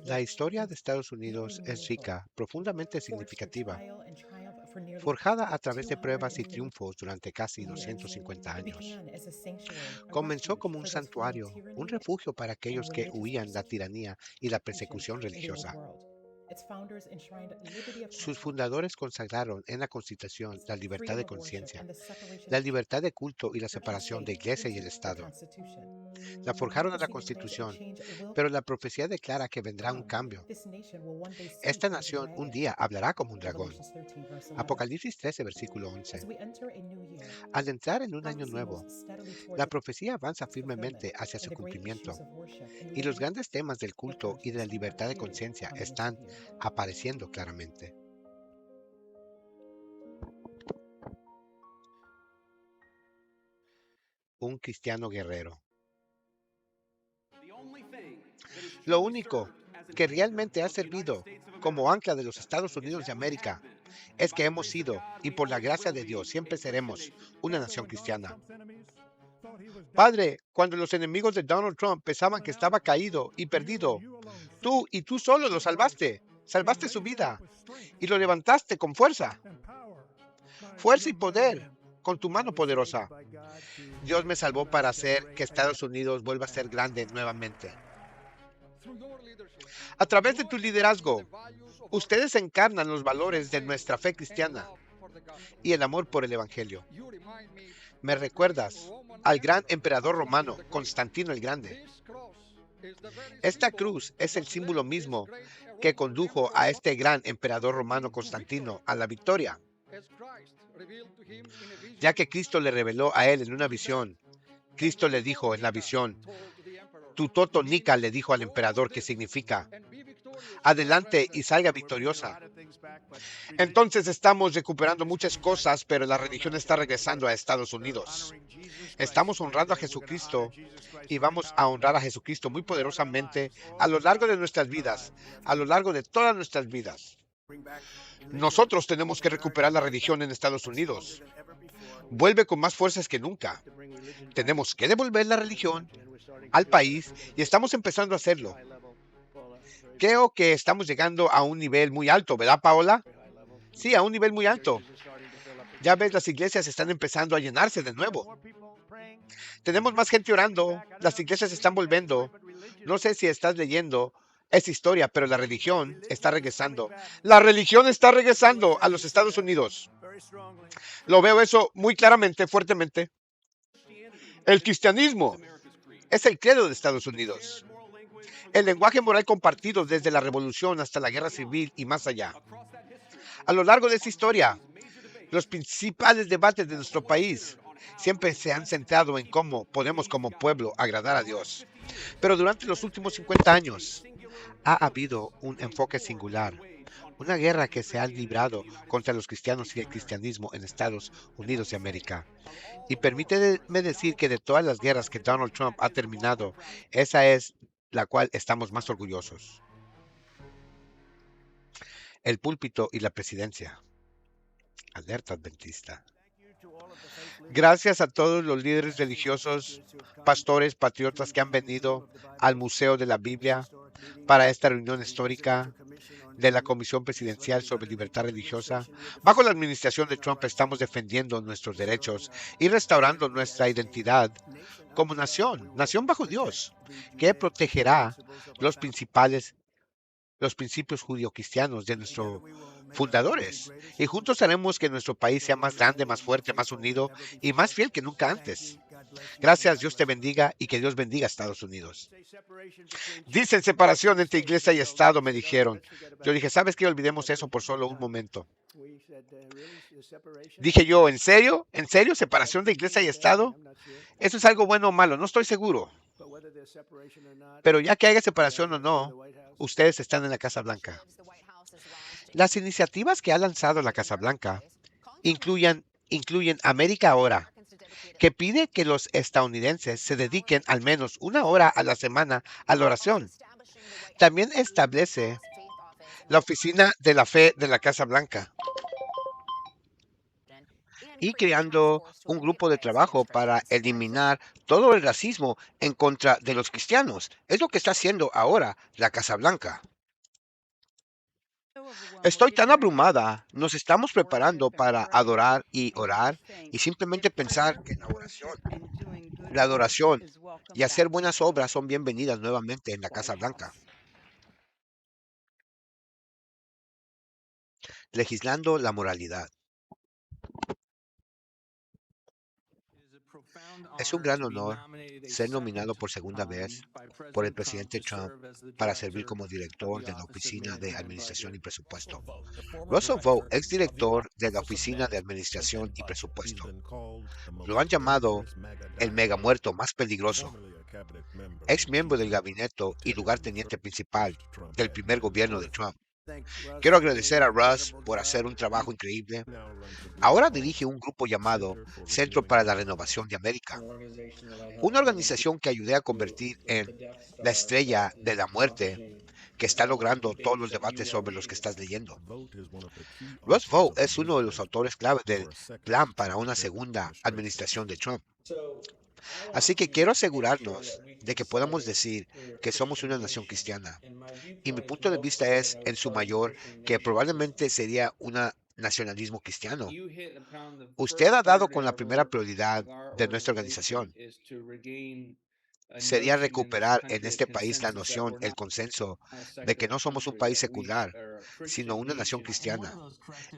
La historia de Estados Unidos es rica, profundamente significativa, forjada a través de pruebas y triunfos durante casi 250 años. Comenzó como un santuario, un refugio para aquellos que huían la tiranía y la persecución religiosa. Sus fundadores consagraron en la Constitución la libertad de conciencia, la libertad de culto y la separación de Iglesia y el Estado. La forjaron en la Constitución, pero la profecía declara que vendrá un cambio. Esta nación un día hablará como un dragón. Apocalipsis 13, versículo 11. Al entrar en un año nuevo, la profecía avanza firmemente hacia su cumplimiento y los grandes temas del culto y de la libertad de conciencia están apareciendo claramente. Un cristiano guerrero. Lo único que realmente ha servido como ancla de los Estados Unidos de América es que hemos sido, y por la gracia de Dios siempre seremos, una nación cristiana. Padre, cuando los enemigos de Donald Trump pensaban que estaba caído y perdido, tú y tú solo lo salvaste. Salvaste su vida y lo levantaste con fuerza, fuerza y poder, con tu mano poderosa. Dios me salvó para hacer que Estados Unidos vuelva a ser grande nuevamente. A través de tu liderazgo, ustedes encarnan los valores de nuestra fe cristiana y el amor por el Evangelio. Me recuerdas al gran emperador romano, Constantino el Grande. Esta cruz es el símbolo mismo que condujo a este gran emperador romano Constantino a la victoria, ya que Cristo le reveló a él en una visión. Cristo le dijo en la visión, tu toto nica le dijo al emperador, que significa, adelante y salga victoriosa. Entonces estamos recuperando muchas cosas, pero la religión está regresando a Estados Unidos. Estamos honrando a Jesucristo y vamos a honrar a Jesucristo muy poderosamente a lo largo de nuestras vidas, a lo largo de todas nuestras vidas. Nosotros tenemos que recuperar la religión en Estados Unidos. Vuelve con más fuerzas que nunca. Tenemos que devolver la religión al país y estamos empezando a hacerlo. Creo que estamos llegando a un nivel muy alto, ¿verdad, Paola? Sí, a un nivel muy alto. Ya ves, las iglesias están empezando a llenarse de nuevo. Tenemos más gente orando, las iglesias están volviendo. No sé si estás leyendo esa historia, pero la religión está regresando. La religión está regresando a los Estados Unidos. Lo veo eso muy claramente, fuertemente. El cristianismo es el credo de Estados Unidos. El lenguaje moral compartido desde la revolución hasta la guerra civil y más allá. A lo largo de esta historia, los principales debates de nuestro país siempre se han centrado en cómo podemos como pueblo agradar a Dios. Pero durante los últimos 50 años ha habido un enfoque singular, una guerra que se ha librado contra los cristianos y el cristianismo en Estados Unidos de América. Y permíteme decir que de todas las guerras que Donald Trump ha terminado, esa es la cual estamos más orgullosos. El púlpito y la presidencia. Alerta adventista. Gracias a todos los líderes religiosos, pastores, patriotas que han venido al Museo de la Biblia para esta reunión histórica de la Comisión Presidencial sobre Libertad Religiosa. Bajo la administración de Trump estamos defendiendo nuestros derechos y restaurando nuestra identidad como nación, nación bajo Dios, que protegerá los los principios judio-cristianos de nuestros fundadores. Y juntos haremos que nuestro país sea más grande, más fuerte, más unido y más fiel que nunca antes. Gracias, Dios te bendiga y que Dios bendiga a Estados Unidos. Dicen separación entre iglesia y Estado, me dijeron. Yo dije, ¿sabes qué? Olvidemos eso por solo un momento. Dije yo, ¿en serio? ¿En serio? ¿Separación de iglesia y Estado? ¿Eso es algo bueno o malo? No estoy seguro. Pero ya que haya separación o no, ustedes están en la Casa Blanca. Las iniciativas que ha lanzado la Casa Blanca incluyen América Ahora, que pide que los estadounidenses se dediquen al menos una hora a la semana a la oración. También establece la Oficina de la Fe de la Casa Blanca, y creando un grupo de trabajo para eliminar todo el racismo en contra de los cristianos. Es lo que está haciendo ahora la Casa Blanca. Estoy tan abrumada. Nos estamos preparando para adorar y orar y simplemente pensar que la adoración y hacer buenas obras son bienvenidas nuevamente en la Casa Blanca. Legislando la moralidad. Es un gran honor ser nominado por segunda vez por el presidente Trump para servir como director de la Oficina de Administración y Presupuesto. Russell Vought, exdirector de la Oficina de Administración y Presupuesto, lo han llamado el mega muerto más peligroso. Ex miembro del gabinete y lugarteniente principal del primer gobierno de Trump. Quiero agradecer a Russ por hacer un trabajo increíble. Ahora dirige un grupo llamado Centro para la Renovación de América, una organización que ayudé a convertir en la estrella de la muerte que está logrando todos los debates sobre los que estás leyendo. Russ Vought es uno de los autores clave del plan para una segunda administración de Trump. Así que quiero asegurarnos de que podamos decir que somos una nación cristiana. Y mi punto de vista es, en su mayor, que probablemente sería un nacionalismo cristiano. Usted ha dado con la primera prioridad de nuestra organización. Sería recuperar en este país la noción, el consenso de que no somos un país secular, sino una nación cristiana.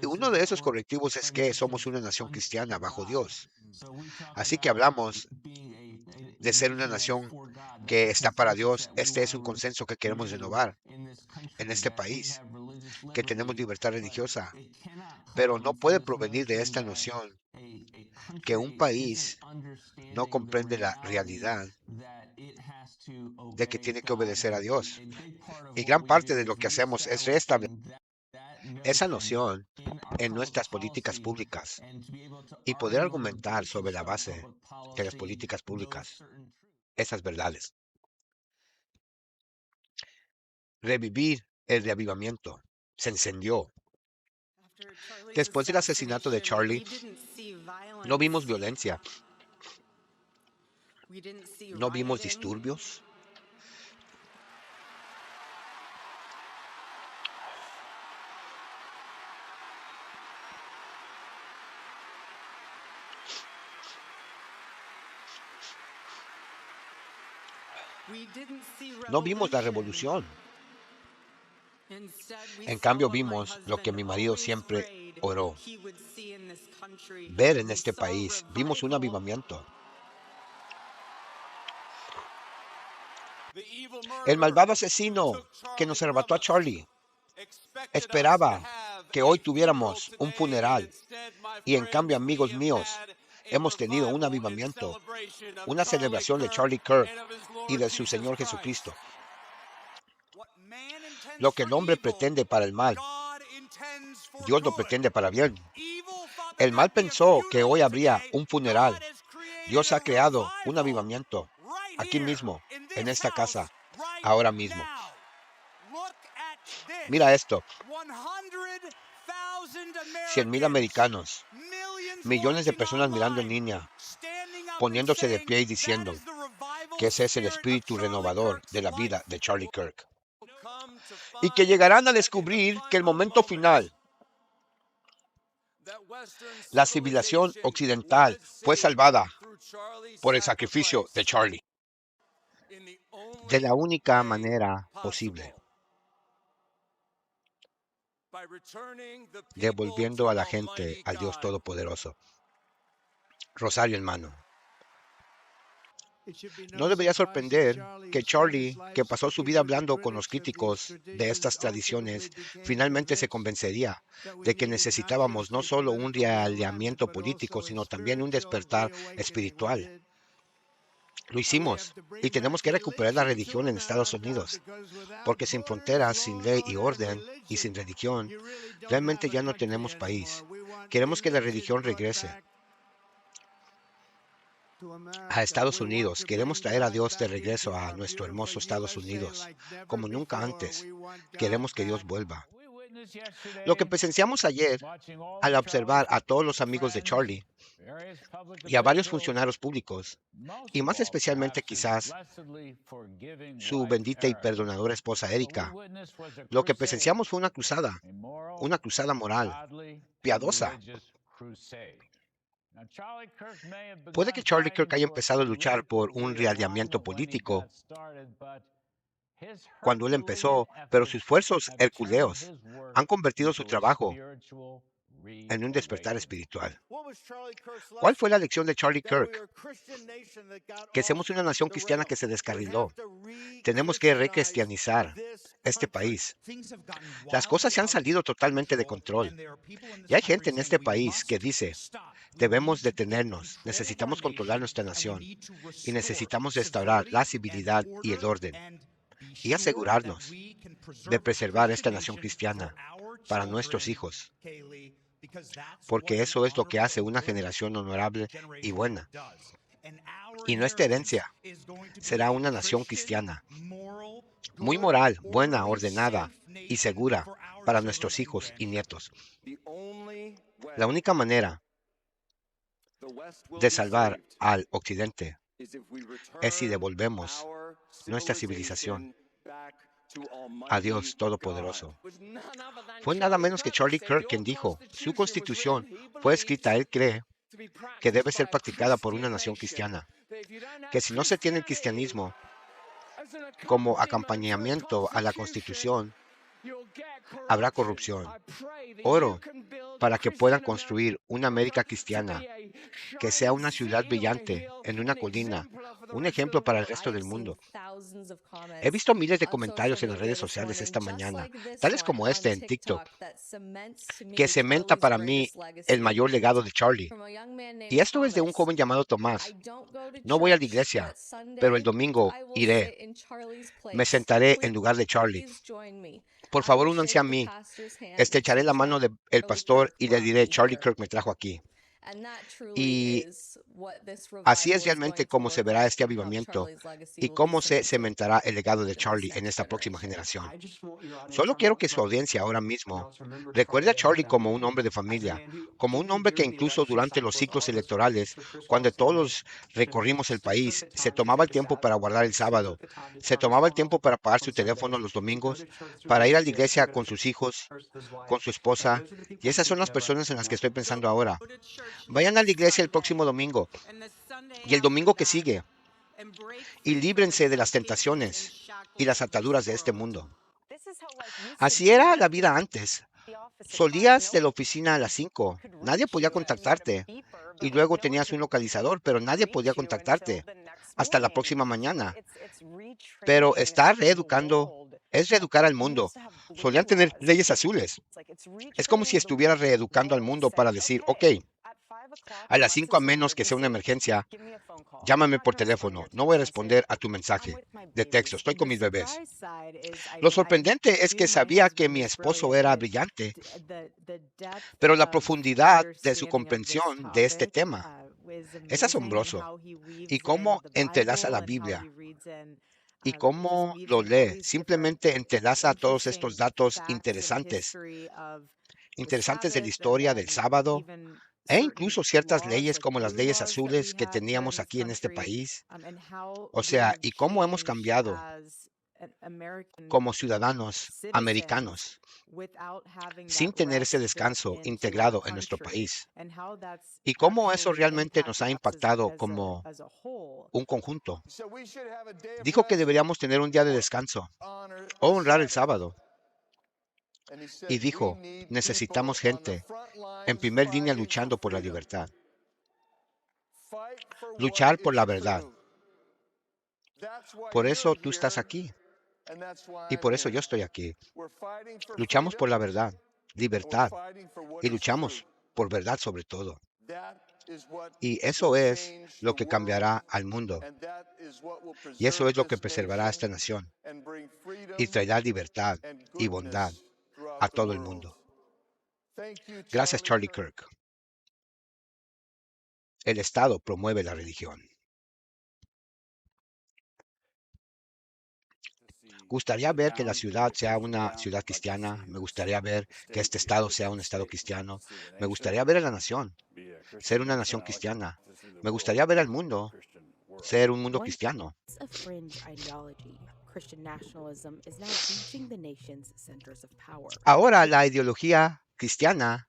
Y uno de esos correctivos es que somos una nación cristiana bajo Dios. Así que hablamos de ser una nación que está para Dios. Este es un consenso que queremos renovar en este país, que tenemos libertad religiosa, pero no puede provenir de esta noción que un país no comprende la realidad de que tiene que obedecer a Dios. Y gran parte de lo que hacemos es restablecer esa noción en nuestras políticas públicas y poder argumentar sobre la base de las políticas públicas esas verdades. Revivir el reavivamiento. Se encendió. Después del asesinato de Charlie, no vimos violencia, no vimos disturbios. No vimos la revolución. En cambio, vimos lo que mi marido siempre oró. Ver en este país, vimos un avivamiento. El malvado asesino que nos arrebató a Charlie esperaba que hoy tuviéramos un funeral y en cambio, amigos míos, hemos tenido un avivamiento, una celebración de Charlie Kirk y de su Señor Jesucristo. Lo que el hombre pretende para el mal, Dios lo pretende para bien. El mal pensó que hoy habría un funeral. Dios ha creado un avivamiento aquí mismo, en esta casa, ahora mismo. Mira esto, 100,000 americanos, millones de personas mirando en línea, poniéndose de pie y diciendo que ese es el espíritu renovador de la vida de Charlie Kirk. Y que llegarán a descubrir que el momento final, la civilización occidental fue salvada por el sacrificio de Charlie, de la única manera posible, devolviendo a la gente al Dios Todopoderoso. Rosario en mano. No debería sorprender que Charlie, que pasó su vida hablando con los críticos de estas tradiciones, finalmente se convencería de que necesitábamos no solo un realineamiento político, sino también un despertar espiritual. Lo hicimos y tenemos que recuperar la religión en Estados Unidos, porque sin fronteras, sin ley y orden y sin religión, realmente ya no tenemos país. Queremos que la religión regrese a Estados Unidos. Queremos traer a Dios de regreso a nuestro hermoso Estados Unidos, como nunca antes. Queremos que Dios vuelva. Lo que presenciamos ayer al observar a todos los amigos de Charlie y a varios funcionarios públicos, y más especialmente quizás su bendita y perdonadora esposa Erika, lo que presenciamos fue una cruzada moral, piadosa. Puede que Charlie Kirk haya empezado a luchar por un realinamiento político cuando él empezó, pero sus esfuerzos hercúleos han convertido su trabajo en un despertar espiritual. ¿Cuál fue la lección de Charlie Kirk? Que somos una nación cristiana que se descarriló. Tenemos que recristianizar este país. Las cosas se han salido totalmente de control. Y hay gente en este país que dice, debemos detenernos, necesitamos controlar nuestra nación y necesitamos restaurar la civilidad y el orden y asegurarnos de preservar esta nación cristiana para nuestros hijos, porque eso es lo que hace una generación honorable y buena. Y nuestra herencia será una nación cristiana, muy moral, buena, ordenada y segura para nuestros hijos y nietos. La única manera de salvar al occidente es si devolvemos nuestra civilización a Dios Todopoderoso. Fue nada menos que Charlie Kirk quien dijo, su constitución fue escrita, él cree, que debe ser practicada por una nación cristiana, que si no se tiene el cristianismo como acompañamiento a la constitución, habrá corrupción. Oro para que puedan construir una América cristiana, que sea una ciudad brillante en una colina, un ejemplo para el resto del mundo. He visto miles de comentarios en las redes sociales esta mañana, tales como este en TikTok, que cementa para mí el mayor legado de Charlie. Y esto es de un joven llamado Tomás. No voy a la iglesia, pero el domingo iré. Me sentaré en lugar de Charlie. Por favor, únanse a mí. Estrecharé la mano del pastor y le diré, Charlie Kirk me trajo aquí. Y así es realmente como se verá este avivamiento y cómo se cementará el legado de Charlie en esta próxima generación. Solo quiero que su audiencia ahora mismo recuerde a Charlie como un hombre de familia, como un hombre que incluso durante los ciclos electorales, cuando todos recorrimos el país, se tomaba el tiempo para guardar el sábado, se tomaba el tiempo para pagar su teléfono los domingos, para ir a la iglesia con sus hijos, con su esposa, y esas son las personas en las que estoy pensando ahora. Vayan a la iglesia el próximo domingo y el domingo que sigue y líbrense de las tentaciones y las ataduras de este mundo. Así era la vida antes. Solías de la oficina a las 5. Nadie podía contactarte. Y luego tenías un localizador, pero nadie podía contactarte hasta la próxima mañana. Pero está reeducando, es reeducar al mundo. Solían tener leyes azules. Es como si estuviera reeducando al mundo para decir, ok, a las 5 a menos que sea una emergencia, llámame por teléfono. No voy a responder a tu mensaje de texto. Estoy con mis bebés. Lo sorprendente es que sabía que mi esposo era brillante, pero la profundidad de su comprensión de este tema es asombroso. Y cómo entrelaza la Biblia y cómo lo lee. Simplemente entrelaza todos estos datos interesantes de la historia del sábado e incluso ciertas leyes como las leyes azules que teníamos aquí en este país. O sea, y cómo hemos cambiado como ciudadanos americanos sin tener ese descanso integrado en nuestro país. Y cómo eso realmente nos ha impactado como un conjunto. Dijo que deberíamos tener un día de descanso o honrar el sábado. Y dijo, necesitamos gente en primer línea luchando por la libertad, luchar por la verdad. Por eso tú estás aquí y por eso yo estoy aquí. Luchamos por la verdad, libertad y luchamos por verdad sobre todo. Y eso es lo que cambiará al mundo. Y eso es lo que preservará a esta nación y traerá libertad y bondad a todo el mundo. Gracias, Charlie Kirk. El Estado promueve la religión. gustaría ver que la ciudad sea una ciudad cristiana. Me gustaría ver que este estado sea un estado cristiano. Me gustaría ver a la nación ser una nación cristiana. Me gustaría ver al mundo ser un mundo Once cristiano. a fringe ideology, Christian nationalism is now reaching the nation's centers of power. Ahora la ideología cristiana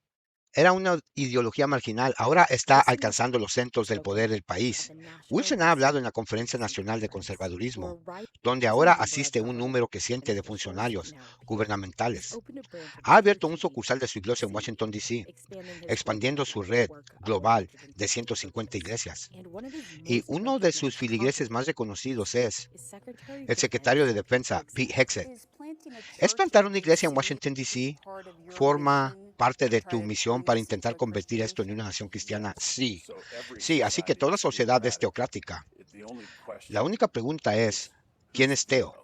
era una ideología marginal, ahora está Listening alcanzando los centros del to poder del at país. the National Wilson ha hablado en la Conservative Conferencia Institute Nacional de writes to a Conservadurismo, donde rising ahora number of asiste un government número and creciente de officials funcionarios now here. He's gubernamentales. opened a branch of Ha his abierto church un in New sucursal York de su iglesia en City, Washington, D.C., expanding his global expandiendo su red network of global de 150 150 churches. iglesias. And one of his Y most uno de effective sus national filigreses más conferees reconocidos es is Secretary of el secretario Defense de Pete Defensa, Pete Hegseth. Hegseth. Is planting a ¿Es church plantar in una iglesia en DC Washington, D.C.? part of your ¿Forma vision parte to de try tu to misión turn para this intentar into a Christian convertir esto en nation? una nación cristiana? Sí. So every Sí, así que society toda is sociedad es theocratic. teocrática. The only La question única pregunta es, is ¿quién who's es Teo? Theo?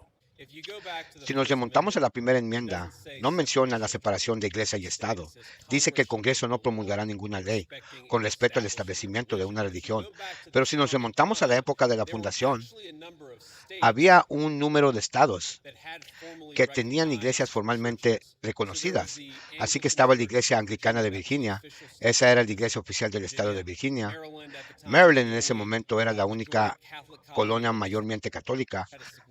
Si nos remontamos a la primera enmienda, no menciona la separación de iglesia y Estado. Dice que el Congreso no promulgará ninguna ley con respecto al establecimiento de una religión. Pero si nos remontamos a la época de la fundación, había un número de estados que tenían iglesias formalmente reconocidas. Así que estaba la Iglesia Anglicana de Virginia. Esa era la iglesia oficial del estado de Virginia. Maryland en ese momento era la única colonia mayormente católica.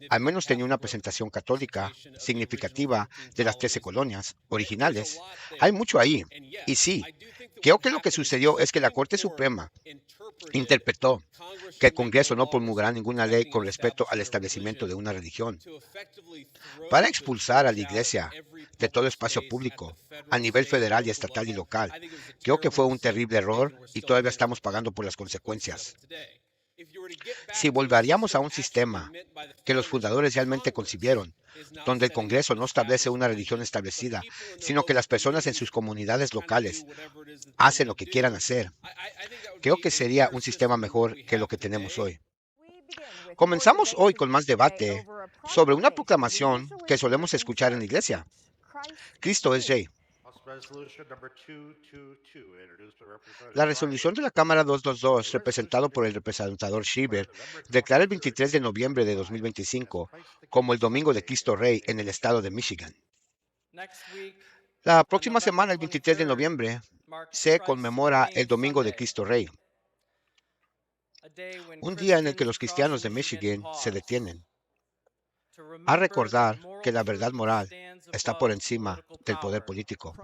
Al menos tenía una presentación católica significativa de las 13 colonias originales. Hay mucho ahí. Y sí, creo que lo que sucedió es que la Corte Suprema interpretó que el Congreso no promulgará ninguna ley con respecto al establecimiento de una religión para expulsar a la iglesia de todo espacio público a nivel federal y estatal y local. Creo que fue un terrible error y todavía estamos pagando por las consecuencias. Si volveríamos a un sistema que los fundadores realmente concibieron, donde el Congreso no establece una religión establecida, sino que las personas en sus comunidades locales hacen lo que quieran hacer, creo que sería un sistema mejor que lo que tenemos hoy. Comenzamos hoy con más debate sobre una proclamación que solemos escuchar en la iglesia. Cristo es Rey. La resolución de la Cámara 222, representado por el representador Schieber, declara el 23 de noviembre de 2025 como el Domingo de Cristo Rey en el estado de Michigan. La próxima semana, el 23 de noviembre, se conmemora el Domingo de Cristo Rey, un día en el que los cristianos de Michigan se detienen a recordar que la verdad moral está por encima del poder político.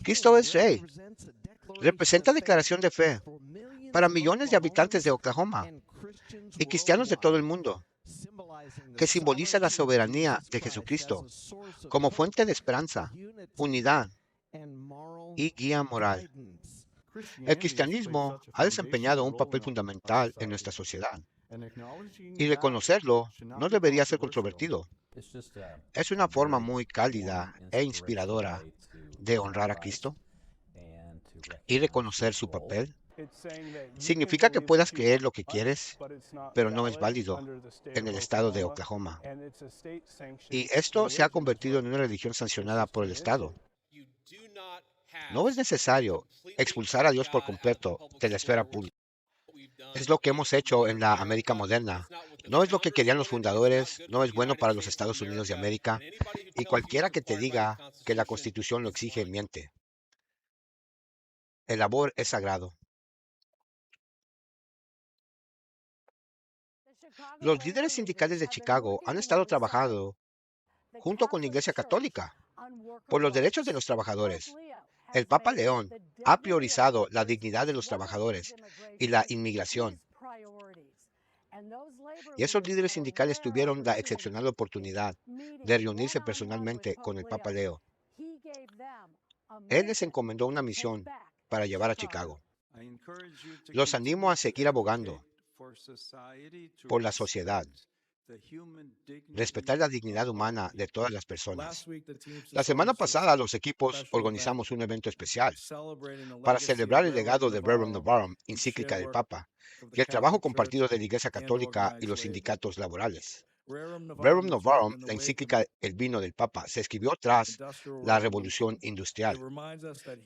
Cristo es Rey. Representa declaración de fe para millones de habitantes de Oklahoma y cristianos de todo el mundo, que simboliza la soberanía de Jesucristo como fuente de esperanza, unidad y guía moral. El cristianismo ha desempeñado un papel fundamental en nuestra sociedad y reconocerlo no debería ser controvertido. Es una forma muy cálida e inspiradora de honrar a Cristo y reconocer su papel. Significa que puedas creer lo que quieres, pero no es válido en el estado de Oklahoma. Y esto se ha convertido en una religión sancionada por el Estado. No es necesario expulsar a Dios por completo de la esfera pública. Es lo que hemos hecho en la América moderna. No es lo que querían los fundadores, no es bueno para los Estados Unidos de América. Y cualquiera que te diga que la Constitución lo exige, miente. El amor es sagrado. Los líderes sindicales de Chicago han estado trabajando junto con la Iglesia Católica por los derechos de los trabajadores. El Papa León ha priorizado la dignidad de los trabajadores y la inmigración. Y esos líderes sindicales tuvieron la excepcional oportunidad de reunirse personalmente con el Papa Leo. Él les encomendó una misión para llevar a Chicago. Los animo a seguir abogando por la sociedad, respetar la dignidad humana de todas las personas. La semana pasada los equipos organizamos un evento especial para celebrar el legado de Reverend Navarro, encíclica del Papa, y el trabajo compartido de la Iglesia Católica y los sindicatos laborales. Rerum Novarum, la encíclica El vino del Papa, se escribió tras la revolución industrial.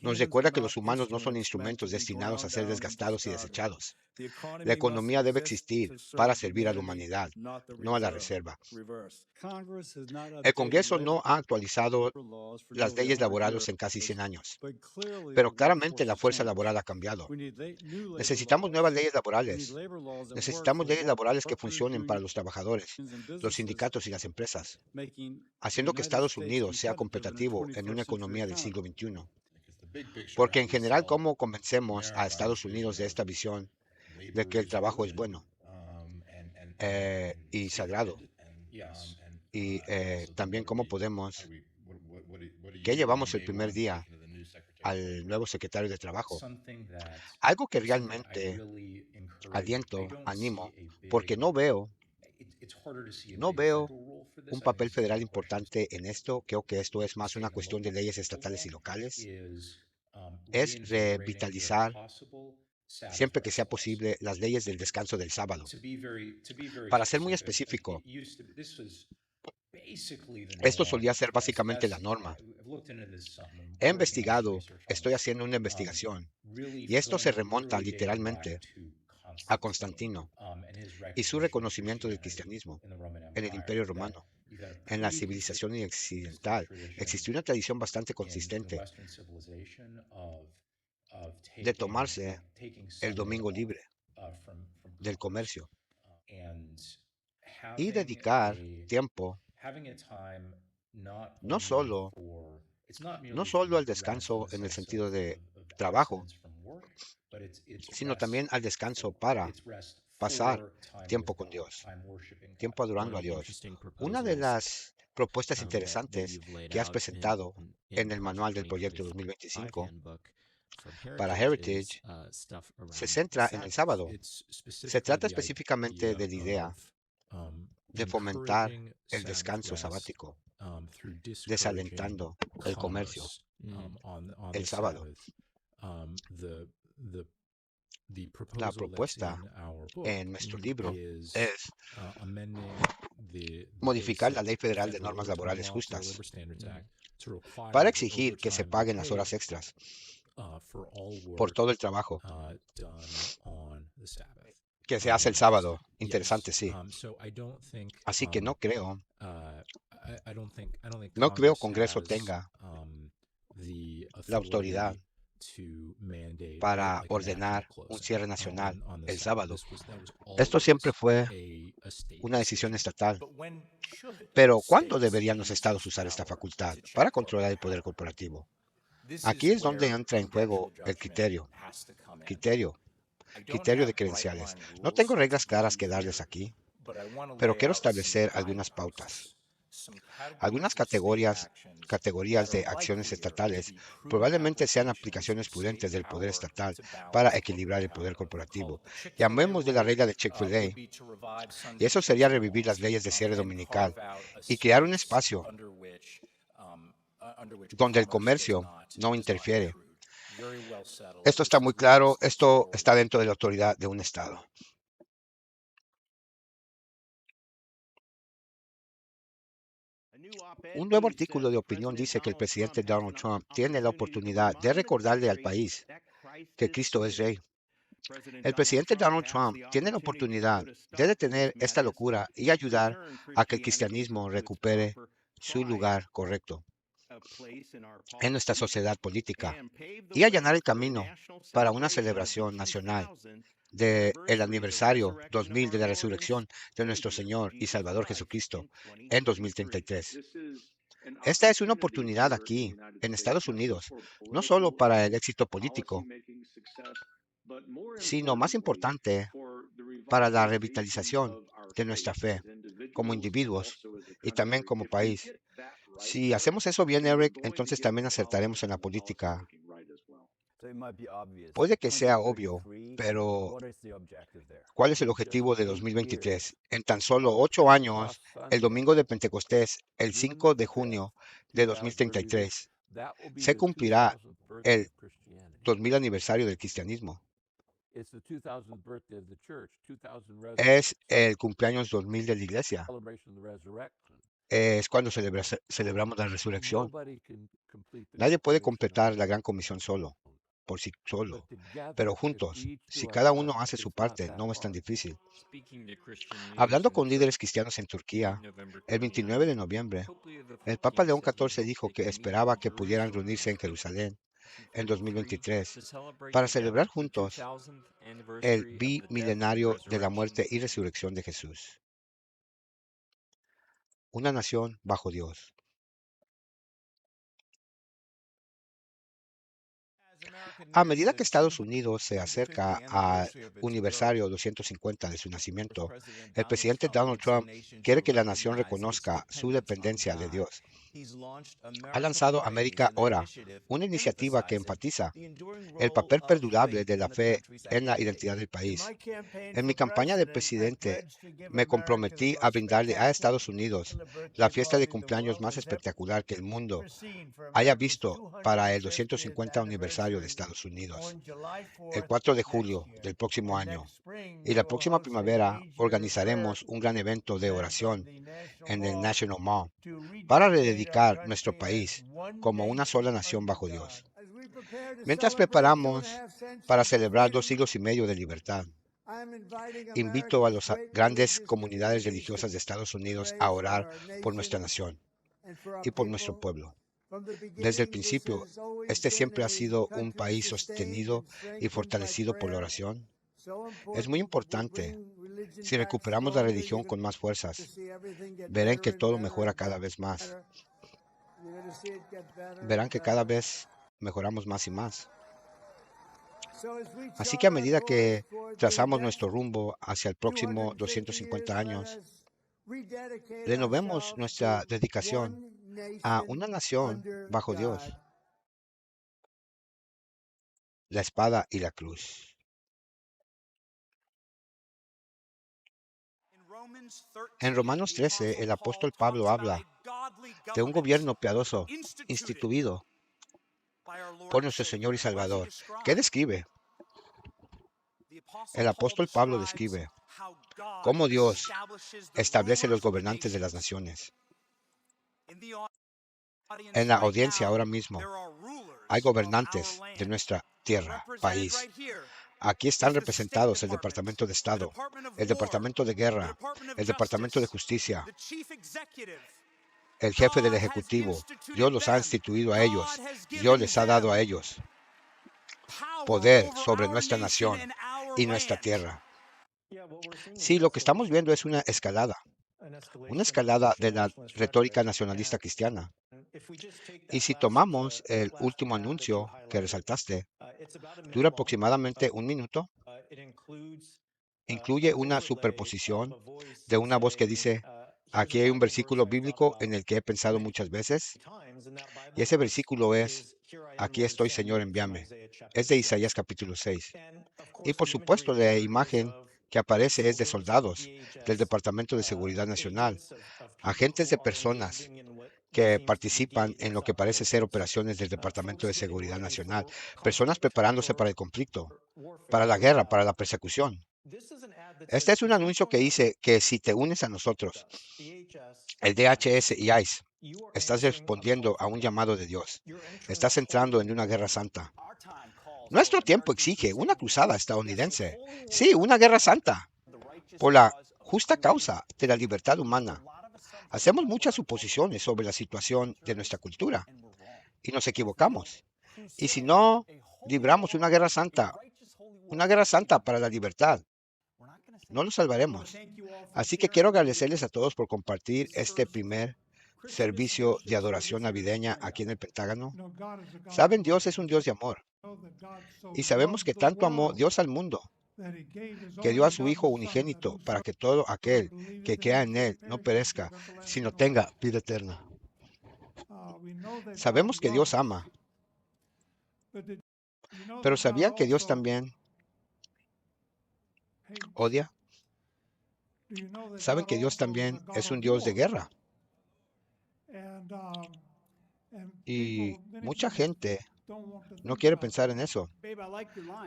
Nos recuerda que los humanos no son instrumentos destinados a ser desgastados y desechados. La economía debe existir para servir a la humanidad, no a la reserva. El Congreso no ha actualizado las leyes laborales en casi 100 años, pero claramente la fuerza laboral ha cambiado. Necesitamos nuevas leyes laborales. Necesitamos leyes laborales que funcionen para los trabajadores, los sindicatos y las empresas, haciendo que Estados Unidos sea competitivo en una economía del siglo XXI. Porque en general, ¿cómo convencemos a Estados Unidos de esta visión de que el trabajo es bueno y sagrado? Y también cómo podemos, ¿qué llevamos el primer día al nuevo secretario de Trabajo? Algo que realmente aliento, animo, porque no veo un papel federal importante en esto. Creo que esto es más una cuestión de leyes estatales y locales. Es revitalizar, siempre que sea posible, las leyes del descanso del sábado. Para ser muy específico, esto solía ser básicamente la norma. He investigado, estoy haciendo una investigación, y esto se remonta literalmente a Constantino y su reconocimiento del cristianismo en el Imperio Romano. En la civilización occidental existió una tradición bastante consistente de tomarse el domingo libre del comercio y dedicar tiempo no solo, no solo al descanso en el sentido de trabajo, sino también al descanso para pasar tiempo con Dios, tiempo adorando a Dios. Una de las propuestas interesantes que has presentado en el manual del proyecto 2025 para Heritage se centra en el sábado. Se trata específicamente de la idea de fomentar el descanso sabático, desalentando el comercio el sábado. La propuesta en nuestro libro es modificar la Ley Federal de Normas Laborales Justas para exigir que se paguen las horas extras por todo el trabajo que se hace el sábado. Interesante, sí. Así que no creo Congreso tenga la autoridad para ordenar un cierre nacional el sábado. Esto siempre fue una decisión estatal. Pero ¿cuándo deberían los estados usar esta facultad para controlar el poder corporativo? Aquí es donde entra en juego el criterio, criterio de credenciales. No tengo reglas claras que darles aquí, pero quiero establecer algunas pautas. Algunas categorías de acciones estatales probablemente sean aplicaciones prudentes del poder estatal para equilibrar el poder corporativo. Llamemos de la regla de Chick-fil-A, y eso sería revivir las leyes de cierre dominical y crear un espacio donde el comercio no interfiere. Esto está muy claro, esto está dentro de la autoridad de un estado. Un nuevo artículo de opinión dice que el presidente Donald Trump tiene la oportunidad de recordarle al país que Cristo es rey. El presidente Donald Trump tiene la oportunidad de detener esta locura y ayudar a que el cristianismo recupere su lugar correcto en nuestra sociedad política y allanar el camino para una celebración nacional del aniversario 2000 de la resurrección de nuestro Señor y Salvador Jesucristo en 2033. Esta es una oportunidad aquí, en Estados Unidos, no solo para el éxito político, sino más importante, para la revitalización de nuestra fe como individuos y también como país. Si hacemos eso bien, Eric, entonces también acertaremos en la política. Puede que sea obvio, pero ¿cuál es el objetivo de 2023? En tan solo 8 años, el domingo de Pentecostés, el 5 de junio de 2033, se cumplirá el 2000 aniversario del cristianismo. Es el cumpleaños 2000 de la iglesia. Es cuando celebramos la resurrección. Nadie puede completar la gran comisión por sí solo. Pero juntos, si cada uno hace su parte, no es tan difícil. Hablando con líderes cristianos en Turquía, el 29 de noviembre, el Papa León XIV dijo que esperaba que pudieran reunirse en Jerusalén en 2023 para celebrar juntos el bimilenario de la muerte y resurrección de Jesús. Una nación bajo Dios. A medida que Estados Unidos se acerca al aniversario 250 de su nacimiento, el presidente Donald Trump quiere que la nación reconozca su dependencia de Dios. Ha lanzado América Ora, una iniciativa que enfatiza el papel perdurable de la fe en la identidad del país. En mi campaña de presidente, me comprometí a brindarle a Estados Unidos la fiesta de cumpleaños más espectacular que el mundo haya visto para el 250 aniversario de Estados Unidos, el 4 de julio del próximo año. Y la próxima primavera organizaremos un gran evento de oración en el National Mall para rededicar nuestro país como una sola nación bajo Dios. Mientras preparamos para celebrar 2 siglos y medio de libertad, invito a las grandes comunidades religiosas de Estados Unidos a orar por nuestra nación y por nuestro pueblo. Desde el principio, este siempre ha sido un país sostenido y fortalecido por la oración. Es muy importante. Si recuperamos la religión con más fuerzas, verán que todo mejora cada vez más. Verán que cada vez mejoramos más y más. Así que a medida que trazamos nuestro rumbo hacia el próximo 250 años, renovemos nuestra dedicación a una nación bajo Dios, la espada y la cruz. En Romanos 13, el apóstol Pablo habla de un gobierno piadoso instituido por nuestro Señor y Salvador. ¿Qué describe? El apóstol Pablo describe cómo Dios establece los gobernantes de las naciones. En la audiencia ahora mismo hay gobernantes de nuestra tierra, país. Aquí están representados el Departamento de Estado, el Departamento de Guerra, el Departamento de Justicia, el jefe del Ejecutivo. Dios los ha instituido a ellos. Dios les ha dado a ellos poder sobre nuestra nación y nuestra tierra. Sí, lo que estamos viendo es una escalada de la retórica nacionalista cristiana. Y si tomamos el último anuncio que resaltaste, dura aproximadamente 1 minuto. Incluye una superposición de una voz que dice, aquí hay un versículo bíblico en el que he pensado muchas veces, y ese versículo es, aquí estoy, Señor, envíame. Es de Isaías capítulo 6. Y por supuesto, la imagen que aparece es de soldados del Departamento de Seguridad Nacional, agentes de personas que participan en lo que parece ser operaciones del Departamento de Seguridad Nacional, personas preparándose para el conflicto, para la guerra, para la persecución. Este es un anuncio que dice que si te unes a nosotros, el DHS y ICE, estás respondiendo a un llamado de Dios. Estás entrando en una guerra santa. Nuestro tiempo exige una cruzada estadounidense. Sí, una guerra santa. Por la justa causa de la libertad humana. Hacemos muchas suposiciones sobre la situación de nuestra cultura y nos equivocamos. Y si no libramos una guerra santa para la libertad, no lo salvaremos. Así que quiero agradecerles a todos por compartir este primer servicio de adoración navideña aquí en el Pentágono. Saben, Dios es un Dios de amor. Y sabemos que tanto amó Dios al mundo, que dio a su Hijo unigénito para que todo aquel que crea en Él no perezca, sino tenga vida eterna. Sabemos que Dios ama, pero ¿sabían que Dios también odia? Saben que Dios también es un Dios de guerra. Y mucha gente No quiere pensar en eso.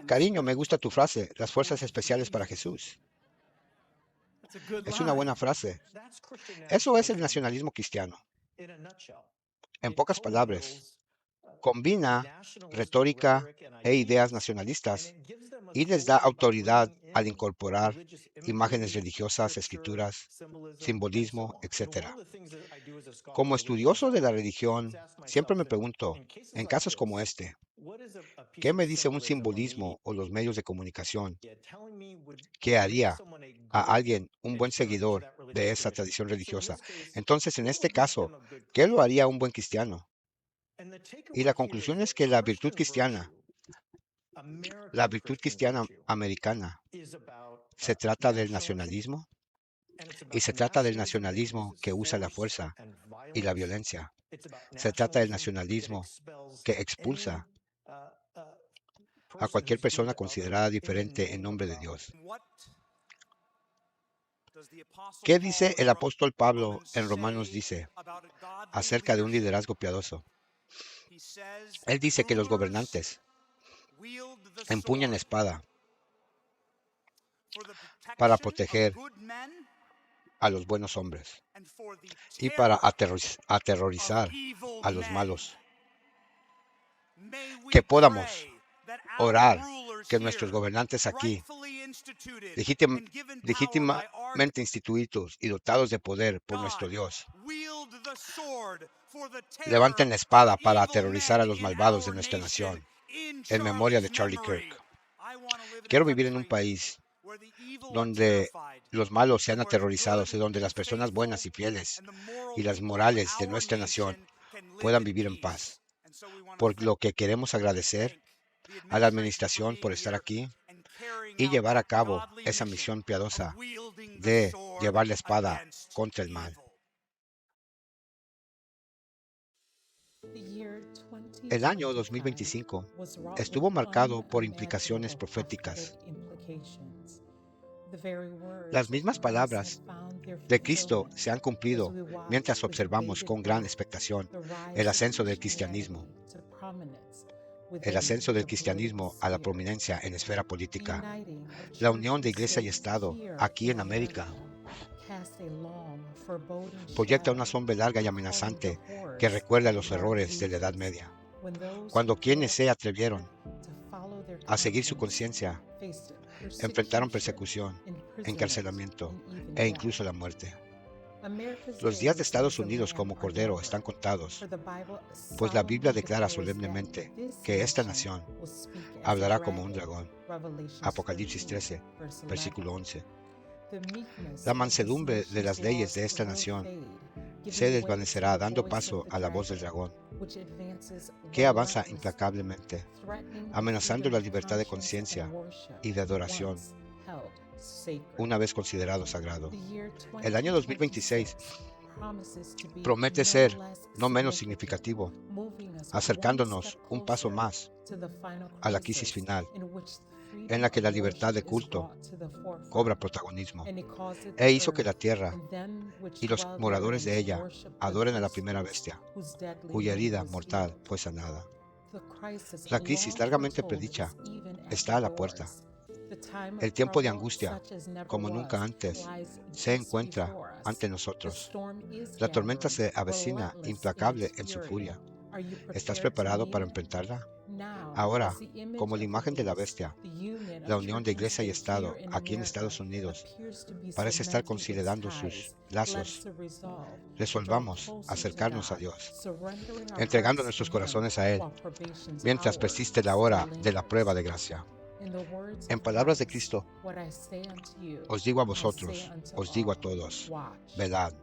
Cariño, me gusta tu frase, las fuerzas especiales para Jesús. Es una buena frase. Eso es el nacionalismo cristiano. En pocas palabras, combina retórica e ideas nacionalistas y les da autoridad al incorporar imágenes religiosas, escrituras, simbolismo, etc. Como estudioso de la religión, siempre me pregunto, en casos como este, ¿qué me dice un simbolismo o los medios de comunicación que haría a alguien un buen seguidor de esa tradición religiosa? Entonces, en este caso, ¿qué lo haría un buen cristiano? Y la conclusión es que la virtud cristiana americana, se trata del nacionalismo y se trata del nacionalismo que usa la fuerza y la violencia. Se trata del nacionalismo que expulsa a cualquier persona considerada diferente en nombre de Dios. ¿Qué dice el apóstol Pablo en Romanos dice acerca de un liderazgo piadoso? Él dice que los gobernantes empuñan espada para proteger a los buenos hombres y para aterrorizar a los malos. Que podamos orar que nuestros gobernantes aquí, legítimamente instituidos y dotados de poder por nuestro Dios, levanten la espada para aterrorizar a los malvados de nuestra nación, en memoria de Charlie Kirk. Quiero vivir en un país donde los malos sean aterrorizados y donde las personas buenas y fieles y las morales de nuestra nación puedan vivir en paz. Por lo que queremos agradecer a la administración por estar aquí y llevar a cabo esa misión piadosa de llevar la espada contra el mal. El año 2025 estuvo marcado por implicaciones proféticas. Las mismas palabras de Cristo se han cumplido mientras observamos con gran expectación el ascenso del cristianismo a la prominencia en la esfera política, la unión de Iglesia y Estado aquí en América proyecta una sombra larga y amenazante que recuerda los errores de la Edad Media, cuando quienes se atrevieron a seguir su conciencia enfrentaron persecución, encarcelamiento e incluso la muerte. Los días de Estados Unidos como Cordero están contados, pues la Biblia declara solemnemente que esta nación hablará como un dragón. Apocalipsis 13, versículo 11. La mansedumbre de las leyes de esta nación se desvanecerá dando paso a la voz del dragón, que avanza implacablemente, amenazando la libertad de conciencia y de adoración, una vez considerado sagrado. El año 2026 promete ser no menos significativo, acercándonos un paso más a la crisis final, en la que la libertad de culto cobra protagonismo, e hizo que la tierra y los moradores de ella adoren a la primera bestia, cuya herida mortal fue sanada. La crisis largamente predicha está a la puerta. El tiempo de angustia, como nunca antes, se encuentra ante nosotros. La tormenta se avecina implacable en su furia. ¿Estás preparado para enfrentarla? Ahora, como la imagen de la bestia, la unión de Iglesia y Estado aquí en Estados Unidos parece estar consolidando sus lazos. Resolvamos acercarnos a Dios, entregando nuestros corazones a Él, mientras persiste la hora de la prueba de gracia. En palabras de Cristo, os digo a vosotros, os digo a todos, velad.